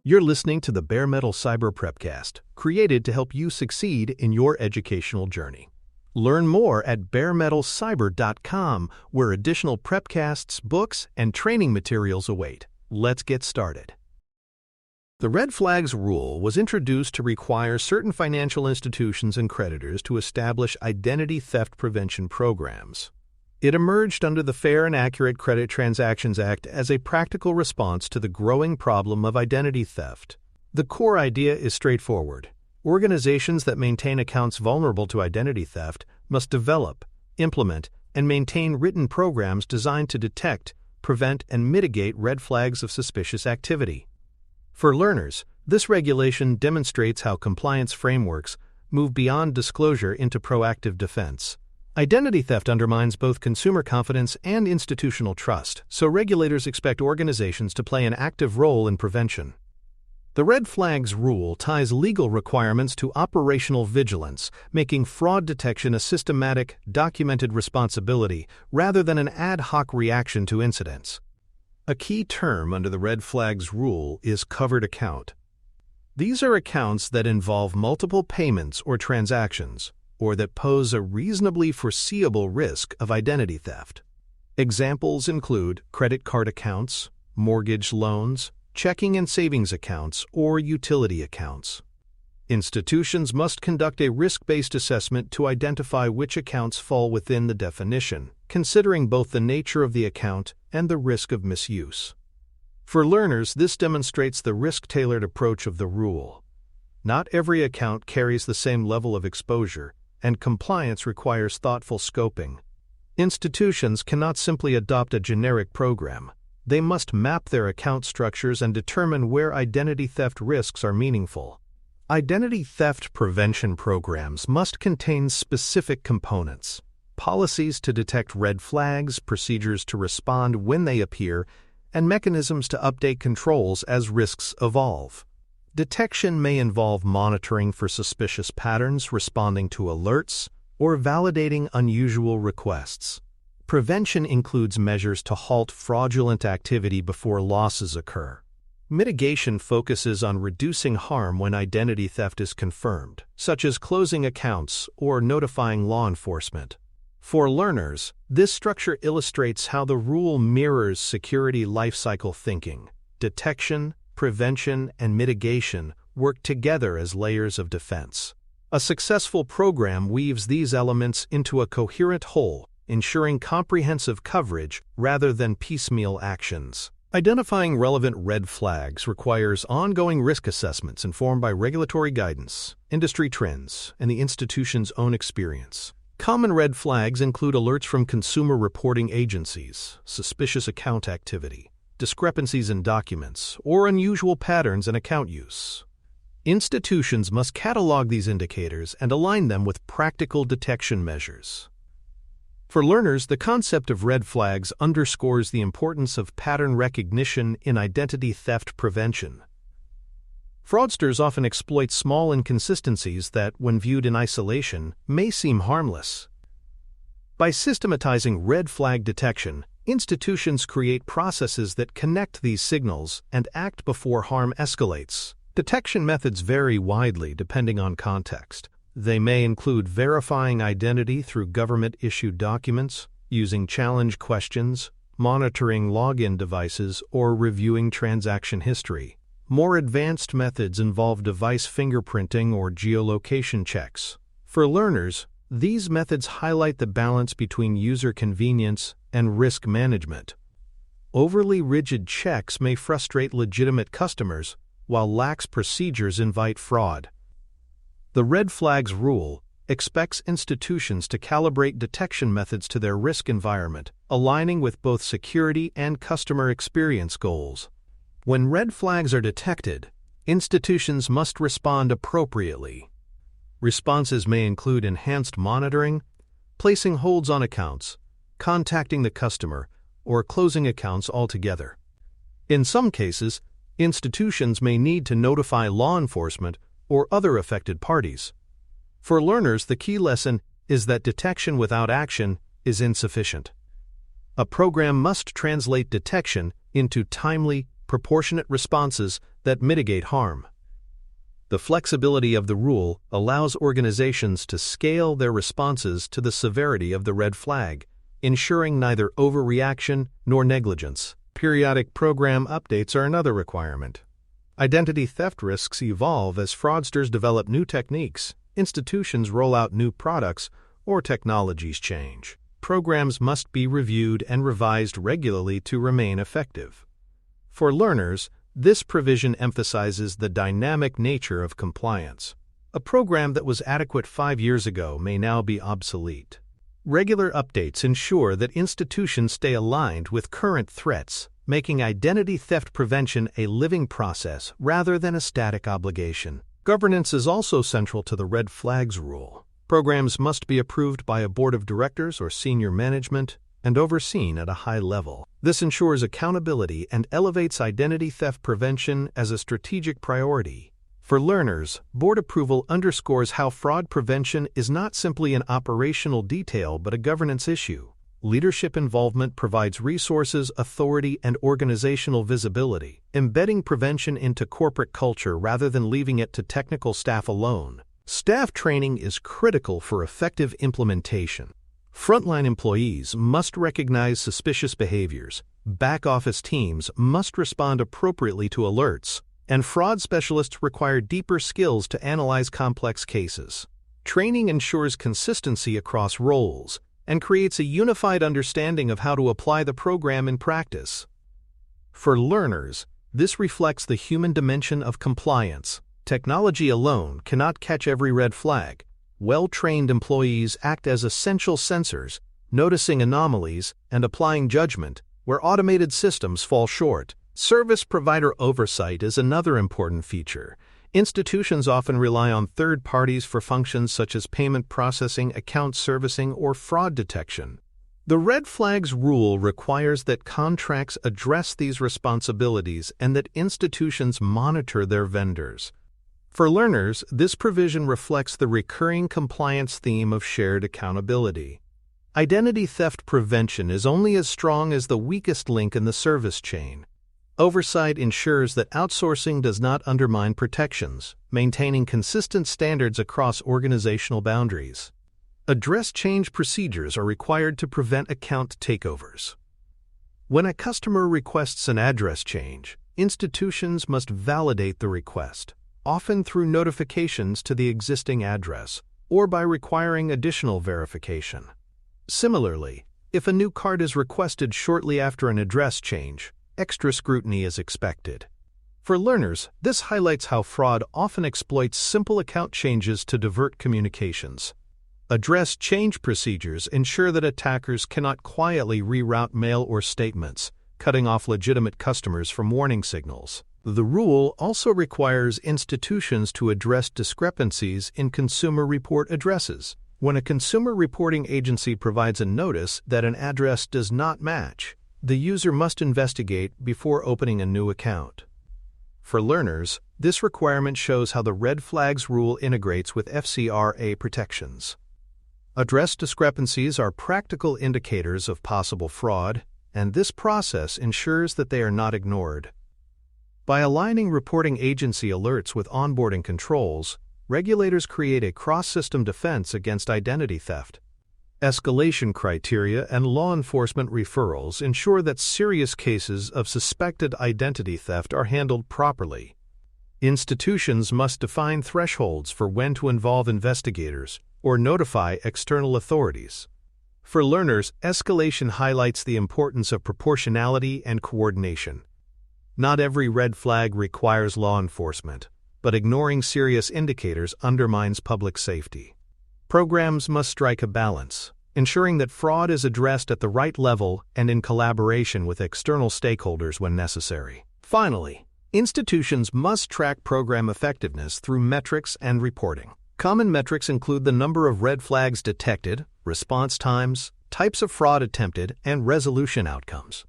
You're listening to the Bare Metal Cyber Prepcast, created to help you succeed in your educational journey. Learn more at baremetalcyber.com, where additional prepcasts, books, and training materials await. Let's get started. The Red Flags Rule was introduced to require certain financial institutions and creditors to establish identity theft prevention programs. It emerged under the Fair and Accurate Credit Transactions Act as a practical response to the growing problem of identity theft. The core idea is straightforward. Organizations that maintain accounts vulnerable to identity theft must develop, implement, and maintain written programs designed to detect, prevent, and mitigate red flags of suspicious activity. For learners, this regulation demonstrates how compliance frameworks move beyond disclosure into proactive defense. Identity theft undermines both consumer confidence and institutional trust, so regulators expect organizations to play an active role in prevention. The Red Flags Rule ties legal requirements to operational vigilance, making fraud detection a systematic, documented responsibility rather than an ad hoc reaction to incidents. A key term under the Red Flags Rule is covered account. These are accounts that involve multiple payments or transactions, or that pose a reasonably foreseeable risk of identity theft. Examples include credit card accounts, mortgage loans, checking and savings accounts, or utility accounts. Institutions must conduct a risk-based assessment to identify which accounts fall within the definition, considering both the nature of the account and the risk of misuse. For learners, this demonstrates the risk-tailored approach of the rule. Not every account carries the same level of exposure, and compliance requires thoughtful scoping. Institutions cannot simply adopt a generic program. They must map their account structures and determine where identity theft risks are meaningful. Identity theft prevention programs must contain specific components: policies to detect red flags, procedures to respond when they appear, and mechanisms to update controls as risks evolve. Detection may involve monitoring for suspicious patterns, responding to alerts, or validating unusual requests. Prevention includes measures to halt fraudulent activity before losses occur. Mitigation focuses on reducing harm when identity theft is confirmed, such as closing accounts or notifying law enforcement. For learners, this structure illustrates how the rule mirrors security lifecycle thinking. Detection, prevention, and mitigation work together as layers of defense. A successful program weaves these elements into a coherent whole, ensuring comprehensive coverage rather than piecemeal actions. Identifying relevant red flags requires ongoing risk assessments informed by regulatory guidance, industry trends, and the institution's own experience. Common red flags include alerts from consumer reporting agencies, suspicious account activity, discrepancies in documents, or unusual patterns in account use. Institutions must catalog these indicators and align them with practical detection measures. For learners, the concept of red flags underscores the importance of pattern recognition in identity theft prevention. Fraudsters often exploit small inconsistencies that, when viewed in isolation, may seem harmless. By systematizing red flag detection, institutions create processes that connect these signals and act before harm escalates. Detection methods vary widely depending on context. They may include verifying identity through government-issued documents, using challenge questions, monitoring login devices, or reviewing transaction history. More advanced methods involve device fingerprinting or geolocation checks. For learners, these methods highlight the balance between user convenience and risk management. Overly rigid checks may frustrate legitimate customers, while lax procedures invite fraud. The Red Flags Rule expects institutions to calibrate detection methods to their risk environment, aligning with both security and customer experience goals. When red flags are detected, institutions must respond appropriately. Responses may include enhanced monitoring, placing holds on accounts, contacting the customer, or closing accounts altogether. In some cases, institutions may need to notify law enforcement or other affected parties. For learners, the key lesson is that detection without action is insufficient. A program must translate detection into timely, proportionate responses that mitigate harm. The flexibility of the rule allows organizations to scale their responses to the severity of the red flag, ensuring neither overreaction nor negligence. Periodic program updates are another requirement. Identity theft risks evolve as fraudsters develop new techniques, institutions roll out new products, or technologies change. Programs must be reviewed and revised regularly to remain effective. For learners, this provision emphasizes the dynamic nature of compliance. A program that was adequate 5 years ago may now be obsolete. Regular updates ensure that institutions stay aligned with current threats, making identity theft prevention a living process rather than a static obligation. Governance is also central to the red flags rule. Programs must be approved by a board of directors or senior management and overseen at a high level. This ensures accountability and elevates identity theft prevention as a strategic priority. For learners, board approval underscores how fraud prevention is not simply an operational detail but a governance issue. Leadership involvement provides resources, authority, and organizational visibility, embedding prevention into corporate culture rather than leaving it to technical staff alone. Staff training is critical for effective implementation. Frontline employees must recognize suspicious behaviors, back-office teams must respond appropriately to alerts, and fraud specialists require deeper skills to analyze complex cases. Training ensures consistency across roles and creates a unified understanding of how to apply the program in practice. For learners, this reflects the human dimension of compliance. Technology alone cannot catch every red flag. Well-trained employees act as essential sensors, noticing anomalies and applying judgment where automated systems fall short. Service provider oversight is another important feature. Institutions often rely on third parties for functions such as payment processing, account servicing, or fraud detection. The red flags rule requires that contracts address these responsibilities and that institutions monitor their vendors. For learners, this provision reflects the recurring compliance theme of shared accountability. Identity theft prevention is only as strong as the weakest link in the service chain. Oversight ensures that outsourcing does not undermine protections, maintaining consistent standards across organizational boundaries. Address change procedures are required to prevent account takeovers. When a customer requests an address change, institutions must validate the request, often through notifications to the existing address or by requiring additional verification. Similarly, if a new card is requested shortly after an address change, extra scrutiny is expected. For learners, this highlights how fraud often exploits simple account changes to divert communications. Address change procedures ensure that attackers cannot quietly reroute mail or statements, cutting off legitimate customers from warning signals. The rule also requires institutions to address discrepancies in consumer report addresses. When a consumer reporting agency provides a notice that an address does not match, the user must investigate before opening a new account. For learners, this requirement shows how the red flags rule integrates with FCRA protections. Address discrepancies are practical indicators of possible fraud, and this process ensures that they are not ignored. By aligning reporting agency alerts with onboarding controls, regulators create a cross-system defense against identity theft. Escalation criteria and law enforcement referrals ensure that serious cases of suspected identity theft are handled properly. Institutions must define thresholds for when to involve investigators or notify external authorities. For learners, escalation highlights the importance of proportionality and coordination. Not every red flag requires law enforcement, but ignoring serious indicators undermines public safety. Programs must strike a balance, ensuring that fraud is addressed at the right level and in collaboration with external stakeholders when necessary. Finally, institutions must track program effectiveness through metrics and reporting. Common metrics include the number of red flags detected, response times, types of fraud attempted, and resolution outcomes.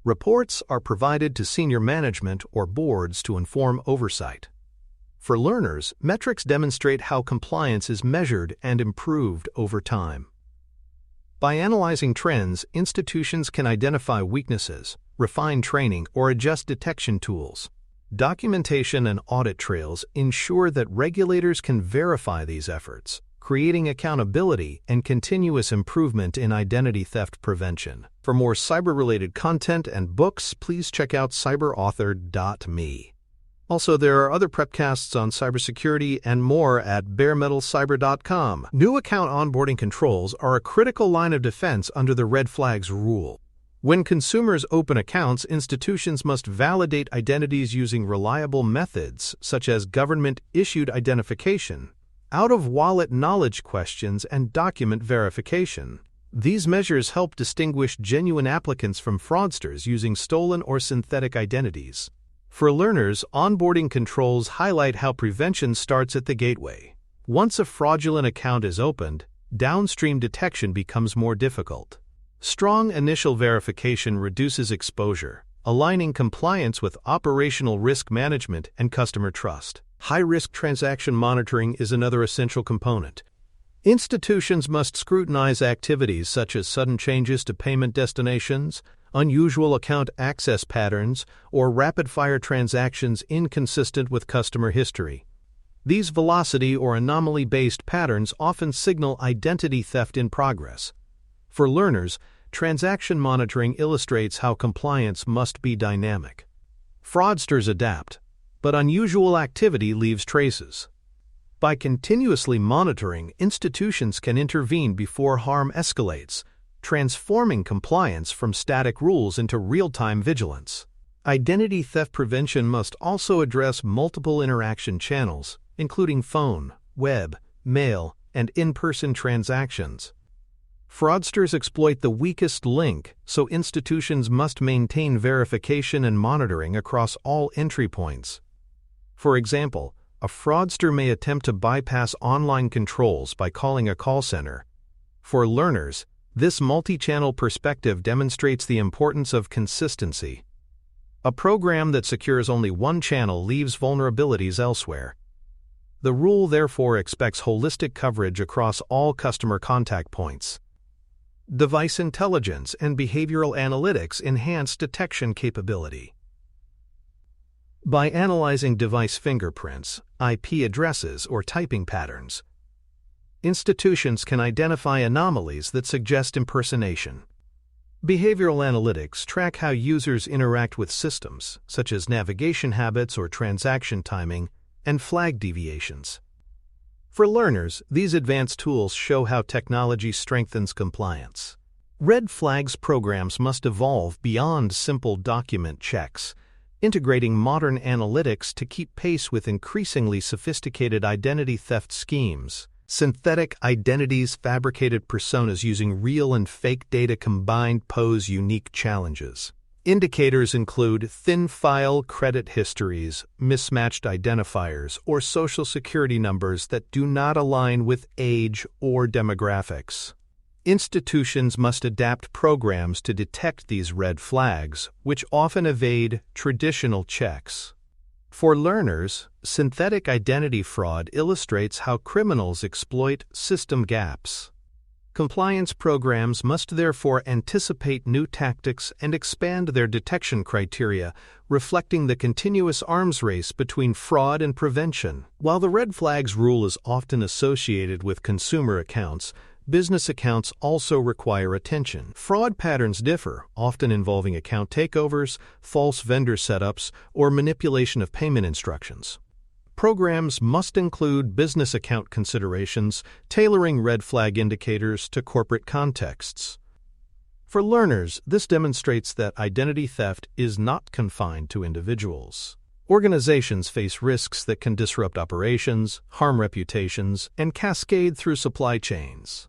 Reports are provided to senior management or boards to inform oversight. For learners, metrics demonstrate how compliance is measured and improved over time. By analyzing trends, institutions can identify weaknesses, refine training, or adjust detection tools. Documentation and audit trails ensure that regulators can verify these efforts, creating accountability and continuous improvement in identity theft prevention. For more cyber-related content and books, please check out cyberauthor.me. Also, there are other prepcasts on cybersecurity and more at baremetalcyber.com. New account onboarding controls are a critical line of defense under the red flags rule. When consumers open accounts, institutions must validate identities using reliable methods such as government-issued identification, out-of-wallet knowledge questions, and document verification. These measures help distinguish genuine applicants from fraudsters using stolen or synthetic identities. For learners, onboarding controls highlight how prevention starts at the gateway. Once a fraudulent account is opened, downstream detection becomes more difficult. Strong initial verification reduces exposure, aligning compliance with operational risk management and customer trust. High-risk transaction monitoring is another essential component. Institutions must scrutinize activities such as sudden changes to payment destinations, unusual account access patterns, or rapid-fire transactions inconsistent with customer history. These velocity or anomaly-based patterns often signal identity theft in progress. For learners, transaction monitoring illustrates how compliance must be dynamic. Fraudsters adapt, but unusual activity leaves traces. By continuously monitoring, institutions can intervene before harm escalates, transforming compliance from static rules into real-time vigilance. Identity theft prevention must also address multiple interaction channels, including phone, web, mail, and in-person transactions. Fraudsters exploit the weakest link, so institutions must maintain verification and monitoring across all entry points. For example, a fraudster may attempt to bypass online controls by calling a call center. For learners, this multi-channel perspective demonstrates the importance of consistency. A program that secures only one channel leaves vulnerabilities elsewhere. The rule therefore expects holistic coverage across all customer contact points. Device intelligence and behavioral analytics enhance detection capability. By analyzing device fingerprints, IP addresses, or typing patterns, institutions can identify anomalies that suggest impersonation. Behavioral analytics track how users interact with systems, such as navigation habits or transaction timing, and flag deviations. For learners, these advanced tools show how technology strengthens compliance. Red flags programs must evolve beyond simple document checks, integrating modern analytics to keep pace with increasingly sophisticated identity theft schemes. Synthetic identities, fabricated personas using real and fake data combined pose unique challenges. Indicators include thin file credit histories, mismatched identifiers, or social security numbers that do not align with age or demographics. Institutions must adapt programs to detect these red flags, which often evade traditional checks. For learners, synthetic identity fraud illustrates how criminals exploit system gaps. Compliance programs must therefore anticipate new tactics and expand their detection criteria, reflecting the continuous arms race between fraud and prevention. While the red flags rule is often associated with consumer accounts, business accounts also require attention. Fraud patterns differ, often involving account takeovers, false vendor setups, or manipulation of payment instructions. Programs must include business account considerations, tailoring red flag indicators to corporate contexts. For learners, this demonstrates that identity theft is not confined to individuals. Organizations face risks that can disrupt operations, harm reputations, and cascade through supply chains.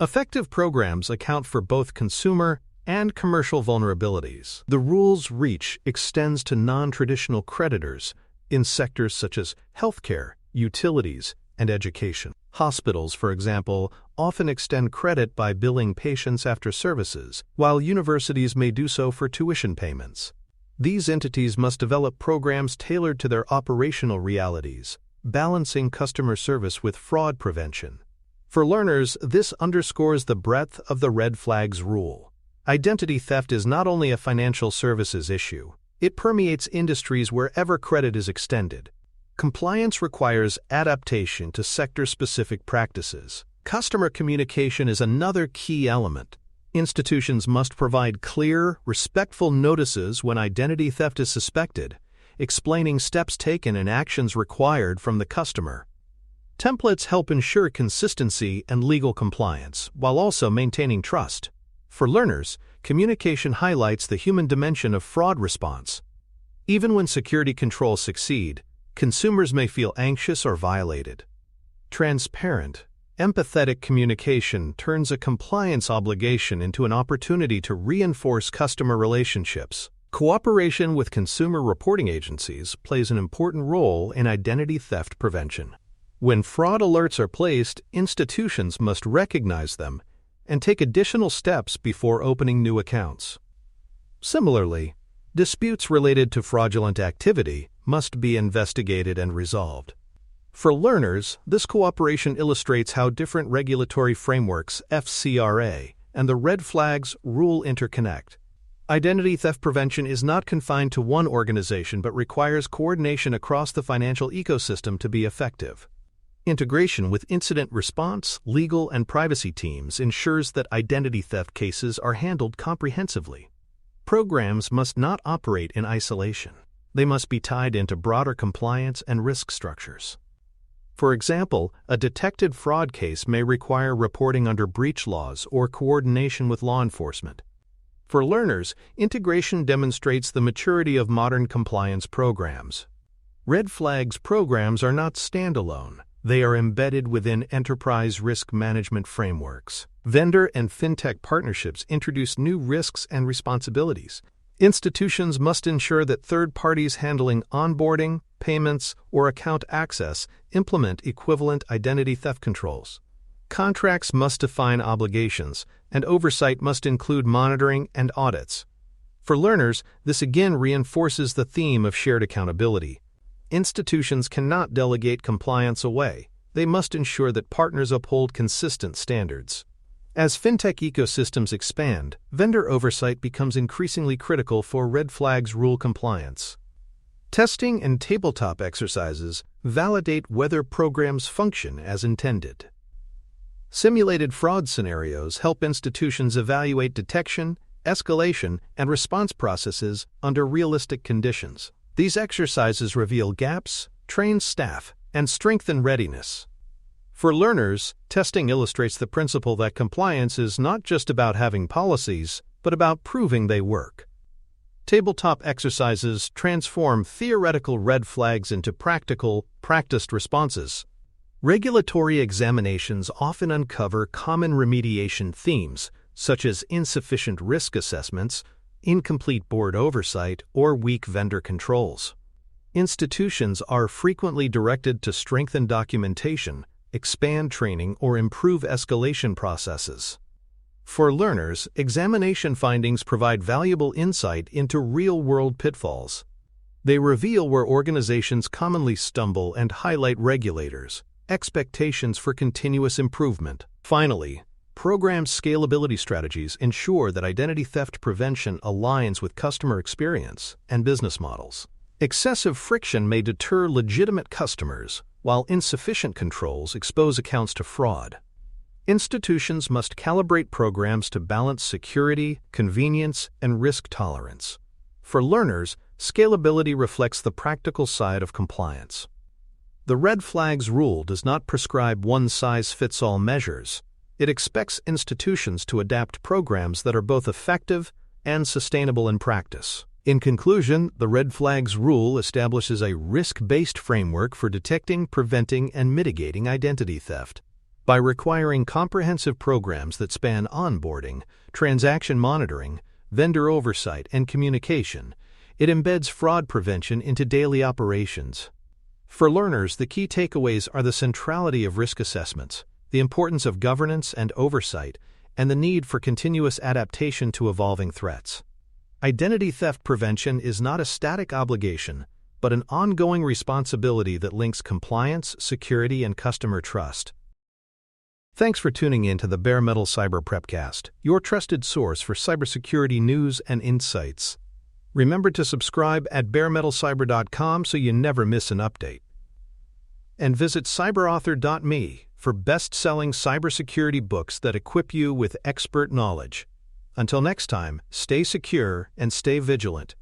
Effective programs account for both consumer and commercial vulnerabilities. The rule's reach extends to non-traditional creditors in sectors such as healthcare, utilities, and education. Hospitals, for example, often extend credit by billing patients after services, while universities may do so for tuition payments. These entities must develop programs tailored to their operational realities, balancing customer service with fraud prevention. For learners, this underscores the breadth of the red flags rule. Identity theft is not only a financial services issue, it permeates industries wherever credit is extended. Compliance requires adaptation to sector-specific practices. Customer communication is another key element. Institutions must provide clear, respectful notices when identity theft is suspected, explaining steps taken and actions required from the customer. Templates help ensure consistency and legal compliance, while also maintaining trust. For learners, communication highlights the human dimension of fraud response. Even when security controls succeed, consumers may feel anxious or violated. Transparent, empathetic communication turns a compliance obligation into an opportunity to reinforce customer relationships. Cooperation with consumer reporting agencies plays an important role in identity theft prevention. When fraud alerts are placed, institutions must recognize them and take additional steps before opening new accounts. Similarly, disputes related to fraudulent activity must be investigated and resolved. For learners, this cooperation illustrates how different regulatory frameworks, FCRA, and the red flags rule interconnect. Identity theft prevention is not confined to one organization but requires coordination across the financial ecosystem to be effective. Integration with incident response, legal, and privacy teams ensures that identity theft cases are handled comprehensively. Programs must not operate in isolation. They must be tied into broader compliance and risk structures. For example, a detected fraud case may require reporting under breach laws or coordination with law enforcement. For learners, integration demonstrates the maturity of modern compliance programs. Red Flags programs are not standalone. They are embedded within enterprise risk management frameworks. Vendor and fintech partnerships introduce new risks and responsibilities. Institutions must ensure that third parties handling onboarding, payments, or account access implement equivalent identity theft controls. Contracts must define obligations, and oversight must include monitoring and audits. For learners, this again reinforces the theme of shared accountability. Institutions cannot delegate compliance away. They must ensure that partners uphold consistent standards. As fintech ecosystems expand, vendor oversight becomes increasingly critical for Red Flags rule compliance. Testing and tabletop exercises validate whether programs function as intended. Simulated fraud scenarios help institutions evaluate detection, escalation, and response processes under realistic conditions. These exercises reveal gaps, train staff, and strengthen readiness. For learners, testing illustrates the principle that compliance is not just about having policies, but about proving they work. Tabletop exercises transform theoretical red flags into practical, practiced responses. Regulatory examinations often uncover common remediation themes, such as insufficient risk assessments, incomplete board oversight, or weak vendor controls. Institutions are frequently directed to strengthen documentation, expand training, or improve escalation processes. For learners, examination findings provide valuable insight into real-world pitfalls. They reveal where organizations commonly stumble and highlight regulators, expectations for continuous improvement. Finally, program scalability strategies ensure that identity theft prevention aligns with customer experience and business models. Excessive friction may deter legitimate customers, while insufficient controls expose accounts to fraud. Institutions must calibrate programs to balance security, convenience, and risk tolerance. For learners, scalability reflects the practical side of compliance. The Red Flags rule does not prescribe one-size-fits-all measures. It expects institutions to adapt programs that are both effective and sustainable in practice. In conclusion, the Red Flags rule establishes a risk-based framework for detecting, preventing, and mitigating identity theft. By requiring comprehensive programs that span onboarding, transaction monitoring, vendor oversight, and communication, it embeds fraud prevention into daily operations. For learners, the key takeaways are the centrality of risk assessments, the importance of governance and oversight, and the need for continuous adaptation to evolving threats. Identity theft prevention is not a static obligation, but an ongoing responsibility that links compliance, security, and customer trust. Thanks for tuning in to the Bare Metal Cyber Prepcast, your trusted source for cybersecurity news and insights. Remember to subscribe at baremetalcyber.com so you never miss an update. And visit cyberauthor.me for best-selling cybersecurity books that equip you with expert knowledge. Until next time, stay secure and stay vigilant.